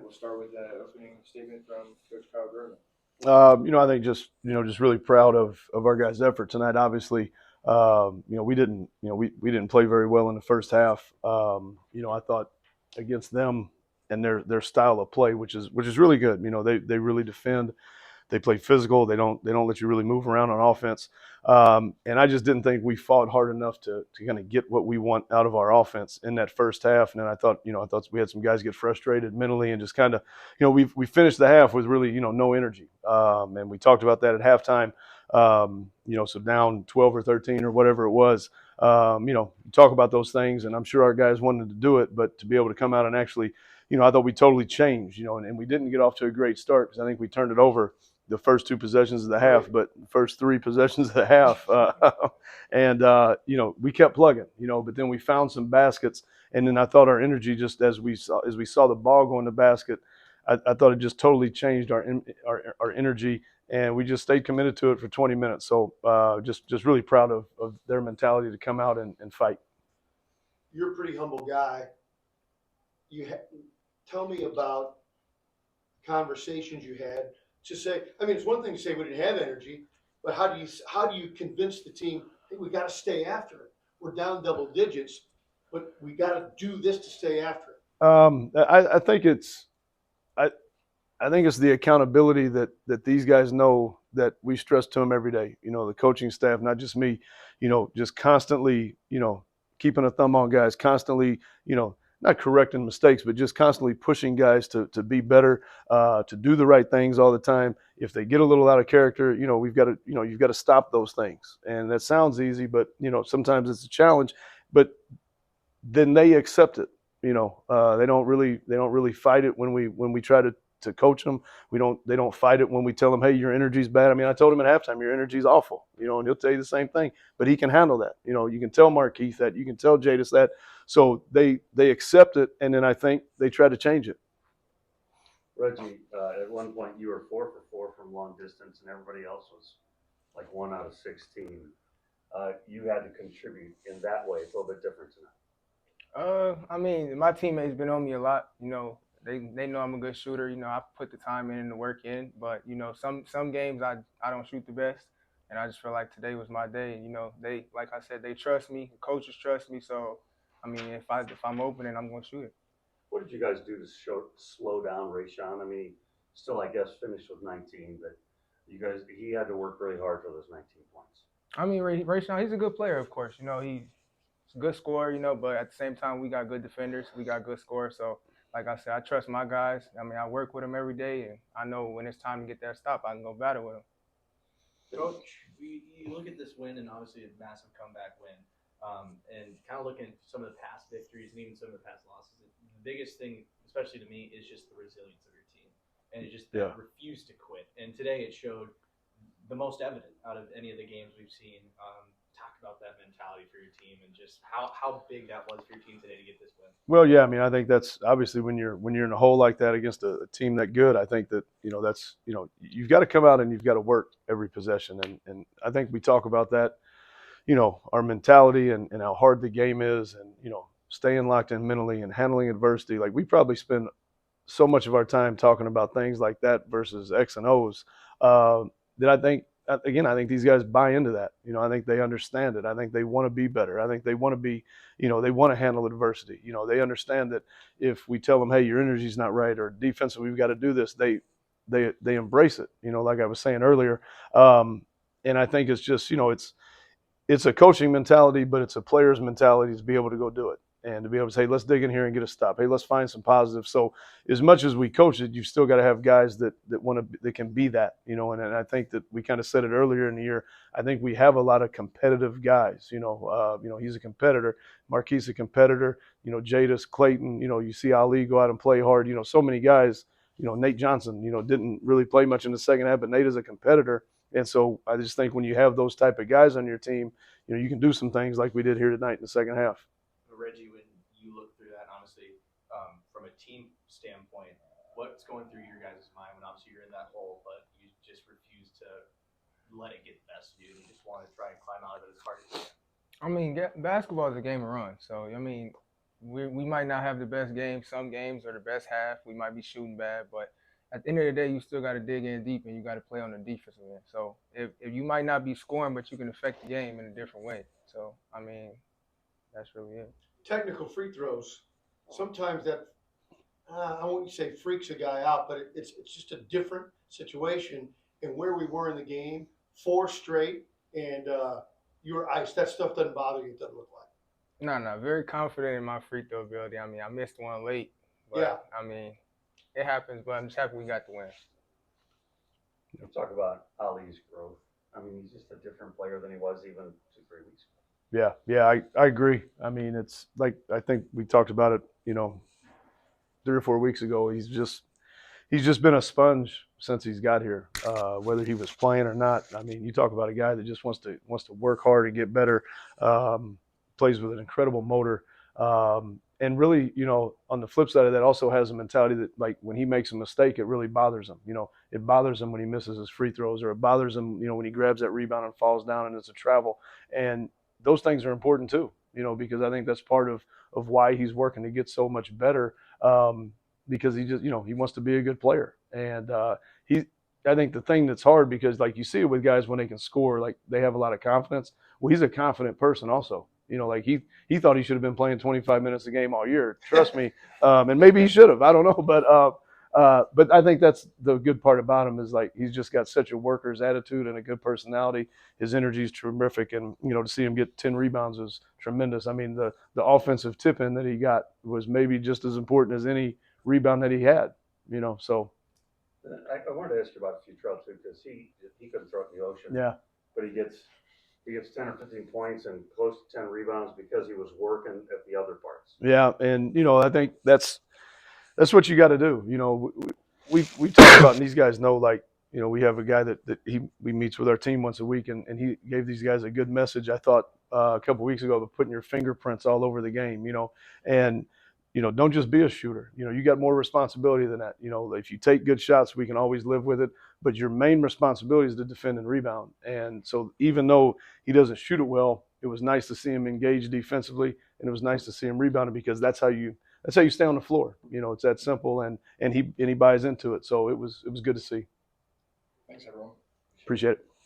We'll start with the opening statement from Coach Kyle Gerdeman. I think just really proud of our guys' effort tonight. Obviously, we didn't play very well in the first half. I thought against them and their style of play, which is really good. They really defend. They play physical. They don't let you really move around on offense. And I just didn't think we fought hard enough to kind of get what we want out of our offense in that first half. And then I thought we had some guys get frustrated mentally and just kind of, we finished the half with really, no energy. And we talked about that at halftime. So down 12 or 13 or whatever it was. Talk about those things, and I'm sure our guys wanted to do it, but to be able to come out and actually, I thought we totally changed, and we didn't get off to a great start because I think we turned it over the first two possessions of the half, but the first three possessions of the half, we kept plugging, but then we found some baskets, and then I thought our energy just as we saw the ball go in the basket, I thought it just totally changed our energy, and we just stayed committed to it for 20 minutes. So just really proud of their mentality to come out and fight. You're a pretty humble guy. Tell me about conversations you had to say. I mean, it's one thing to say we didn't have energy, but how do you convince the team, hey, we got to stay after it? We're down double digits, but we got to do this to stay after it. I think it's the accountability that these guys know that we stress to them every day. The coaching staff, not just me, just constantly, keeping a thumb on guys, constantly, not correcting mistakes, but just constantly pushing guys to be better, to do the right things all the time. If they get a little out of character, you've got to stop those things. And that sounds easy, but sometimes it's a challenge. But then they accept it. They don't really fight it when we try to coach them. They don't fight it when we tell them, hey, your energy's bad. I mean, I told him at halftime, your energy's awful, and he'll tell you the same thing, but he can handle that. You can tell Markeith that, you can tell Jadis that. So they accept it, and then I think they try to change it. Reggie, at one point you were 4 for 4 from long distance, and everybody else was like 1 out of 16. You had to contribute in that way. It's a little bit different tonight. I mean, my teammates been on me a lot. They know I'm a good shooter. I put the time in and the work in. But some games I don't shoot the best, and I just feel like today was my day. They, like I said, they trust me. The coaches trust me. So I mean, if I'm open, and I'm gonna shoot it. What did you guys do to slow down Rayshawn? I mean, still I guess finished with 19, but he had to work really hard for those 19 points. I mean, Rayshawn, he's a good player, of course. He's a good scorer. But at the same time, we got good defenders. We got good scorers. So, like I said, I trust my guys. I mean, I work with them every day, and I know when it's time to get that stop, I can go battle with them. Coach, you look at this win, and obviously a massive comeback win, and kind of looking at some of the past victories and even some of the past losses. The biggest thing, especially to me, is just the resilience of your team, and it just refused to quit. And today it showed the most evident out of any of the games we've seen. Talk about that mentality for your team and just how big that was for your team today to get this win. Well, yeah, I mean, I think that's obviously when you're in a hole like that against a team that good. I think that that's you've got to come out and you've got to work every possession, and I think we talk about that, our mentality and how hard the game is, and staying locked in mentally and handling adversity. Like, we probably spend so much of our time talking about things like that versus X and O's that I think. Again, I think these guys buy into that. I think they understand it. I think they want to be better. I think they want to be, they want to handle adversity. They understand that if we tell them, hey, your energy's not right, or defensively we've got to do this, they embrace it. Like I was saying earlier. And I think it's just, it's a coaching mentality, but it's a player's mentality to be able to go do it. And to be able to say, let's dig in here and get a stop. Hey, let's find some positives. So as much as we coach it, you've still got to have guys that can be that, and I think that we kind of said it earlier in the year. I think we have a lot of competitive guys. He's a competitor. Marquis a competitor. Jadis, Clayton. You see Ali go out and play hard. So many guys. Nate Johnson. Didn't really play much in the second half, but Nate is a competitor. And so I just think when you have those type of guys on your team, you can do some things like we did here tonight in the second half. Reggie, when you look through that, honestly, from a team standpoint, what's going through your guys' mind when obviously you're in that hole, but you just refuse to let it get the best of you and you just want to try and climb out of it as hard as you can? I mean, basketball is a game of runs. So, I mean, we might not have the best game some games or the best half. We might be shooting bad, but at the end of the day, you still got to dig in deep and you got to play on the defensive end. So if you might not be scoring, but you can affect the game in a different way. So, I mean, that's really it. Technical free throws, sometimes that, I won't say freaks a guy out, but it's just a different situation. And where we were in the game, 4 straight, and you were iced. That stuff doesn't bother you, it doesn't look like. No, very confident in my free throw ability. I mean, I missed one late, but Yeah. I mean, it happens, but I'm just happy we got the win. You talk about Ali's growth. I mean, he's just a different player than he was even 2-3 weeks ago. Yeah, I agree. I mean, it's like I think we talked about it, 3 or 4 weeks ago. He's just been a sponge since he's got here, whether he was playing or not. I mean, you talk about a guy that just wants to work hard and get better. Plays with an incredible motor, and really, on the flip side of that, also has a mentality that, like, when he makes a mistake, it really bothers him. It bothers him when he misses his free throws, or it bothers him, when he grabs that rebound and falls down and it's a travel. And those things are important too, because I think that's part of why he's working to get so much better, because he just, he wants to be a good player. And I think the thing that's hard, because like you see it with guys when they can score, like they have a lot of confidence. Well, he's a confident person also. Like he thought he should have been playing 25 minutes a game all year. Trust me. And maybe he should have. I don't know. But I think that's the good part about him, is like he's just got such a worker's attitude and a good personality. His energy is terrific. And, to see him get 10 rebounds is tremendous. I mean, the offensive tip-in that he got was maybe just as important as any rebound that he had, so. I wanted to ask you about Futrell too, because he couldn't throw it in the ocean. Yeah. But he gets 10 or 15 points and close to 10 rebounds because he was working at the other parts. Yeah, and I think that's what you got to do. We talk about, and these guys know, like, we have a guy that we meets with our team once a week, and he gave these guys a good message, I thought, a couple of weeks ago, about putting your fingerprints all over the game. And don't just be a shooter. You got more responsibility than that. If you take good shots, we can always live with it. But your main responsibility is to defend and rebound. And so even though he doesn't shoot it well, it was nice to see him engage defensively, and it was nice to see him rebounding, because that's how you stay on the floor. It's that simple, and he buys into it. So it was good to see. Thanks, everyone. Appreciate it.